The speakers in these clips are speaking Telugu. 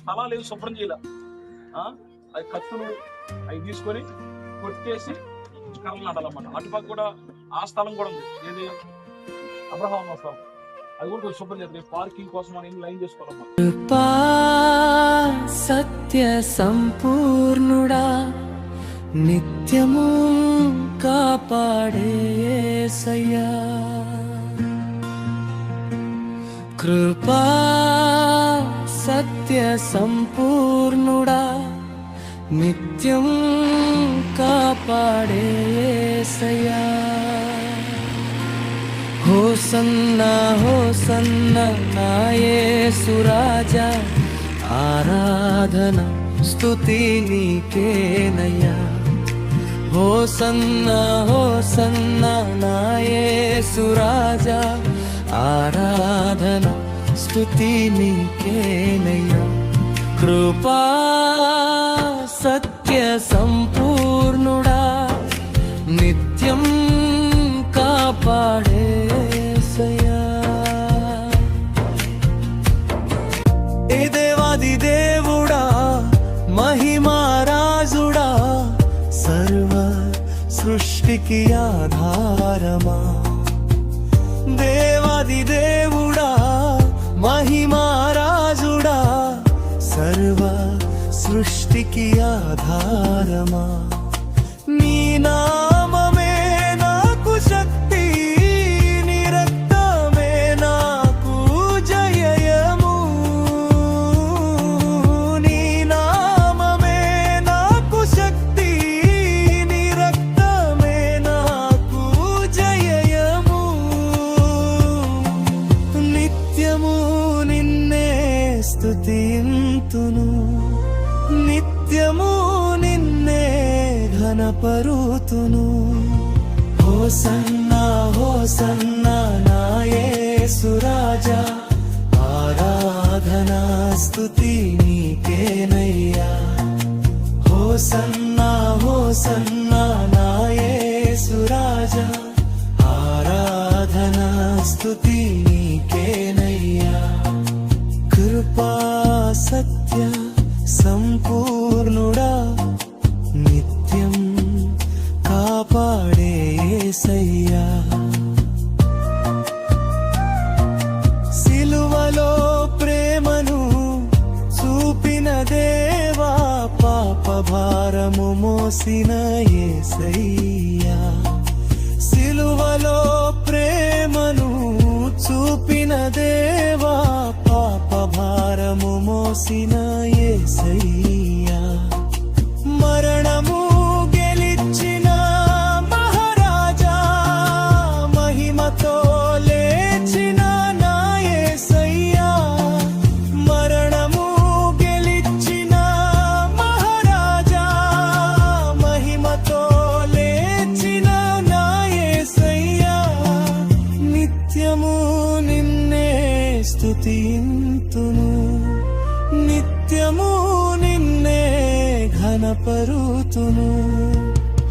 స్థలాలు ఏం శుభ్రం చేయాల, అది కత్తులు అవి తీసుకొని కొట్టేసి కర్రలు నాటాలన్నమాట. అటుపక్క కూడా ఆ స్థలం కూడా ఉంది, ఏది అబ్రహాం స్థలం, అది కూడా కొంచెం శుభ్రం చేయాలి. పార్కింగ్ కోసం అని లైన్ చేసుకోవాలన్నమాట. సత్య సంపూర్ణుడా నిత్యము కాపాడే యేసయ్యా, కృపా సత్య సంపూర్ణుడా నిత్యం కాపాడే యేసయ్యా. హోసన్నా హోసన్నా నా యేసు రాజా, ఆరాధన స్తుతి నీకేనయ్యా. హోసన్నా హోసన్నా నా యేసు రాజా, ఆరాధన స్తుతి నీకేనయ్యా. కృపా సత్య సంపూర్ణుడా నిత్యం కాపాడే యేసయ్యా. ఏ దేవాది దేవుడా మహిమారాజుడా, సర్వ సృష్టికి ఆధారమా. దేవాది దేవుడా మహిమారాజుడా, సర్వ సృష్టికి ఆధారమా. నీ నామమే నాకు శక్తి, నీ రక్తమే నాకు జయము. నీ నామమే నాకు శక్తి, నీ రక్తమే నాకు జయము. నిత్యము నిన్నే స్తుతింతును, నిత్యము నిన్నే ఘనపరుతును. హోసన్నా హోసన్నా నా యేసు రాజా, ఆరాధనా స్తుతి నీకేనయ్యా. హోసన్నా హోసన్నా నా యేసు రాజా, ఆరాధనా స్తుతి నీకేనయ్యా. కృపా సత్య సంపూర్ణుడా నిత్యం కాపాడే యేసయ్యా. సిలువలో ప్రేమను చూపిన దేవా, పాప భారము మోసిన యేసయ్యా. సిలువలో ప్రేమను చూపిన దేవా, పాప భారము మోసిన యేసయ్యా. మరణము గెలిచిన మహారాజా, మహిమతో లేచిన నా యేసయ్యా. మరణము గెలిచిన మహారాజా, మహిమతో లేచిన నా యేసయ్యా. నిత్యము నిన్నే స్తుతింతును, నిత్యము నిన్నే ఘనపరుతును.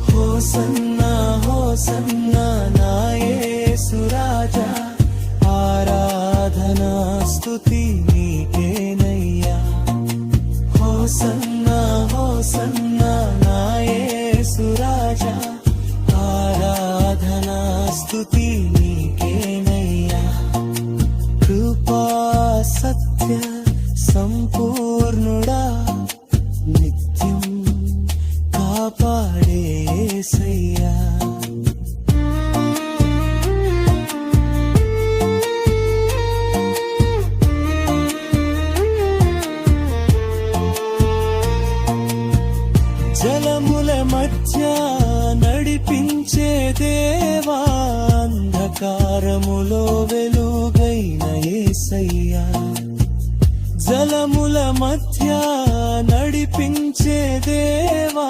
హోసన్నా హోసన్నా నా యేసు రాజా, ఆరాధనా స్తుతి నీకేనయ్యా. హోసన్నా హోసన్నా నా యేసు రాజా, ఆరాధనా స్తుతి నీకేనయ్యా. కృపా సత్య సంపూర్ణుడా నిత్యం కాపాడే యేసయ్యా. జలముల మధ్య నడిపించే దేవా, అంధకారములో వెలుగైన యేసయ్యా. జలముల మధ్య నడిపించే దేవా,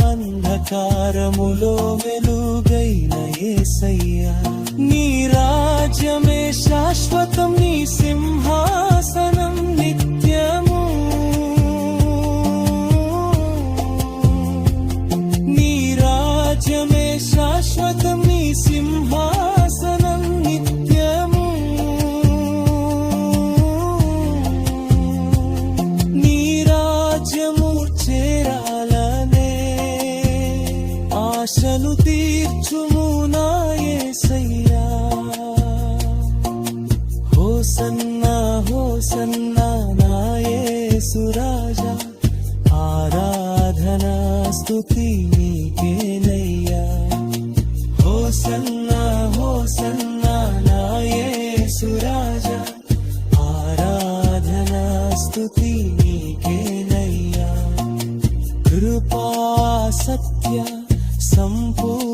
అంధకారములో వెలుగైన యేసయ్యా. నీ రాజ్యమే శాశ్వతం, నీ సింహాసనం నిత్యము. నీ రాజ్యమే శాశ్వతం, నీ సింహాసనం నిత్యము. నీ ఆశలు తీర్చుము నా యేసయ్యా హోసన్నా హోసన్నా నా యేసు రాజా ఆరాధనా స్తుతి నీకేనయ్యా హోసన్నా హోసన్నా నా యేసు రాజా ఆరాధనా స్తుతి నీకేనయ్యా కృపా సత్య సంపూర్ణ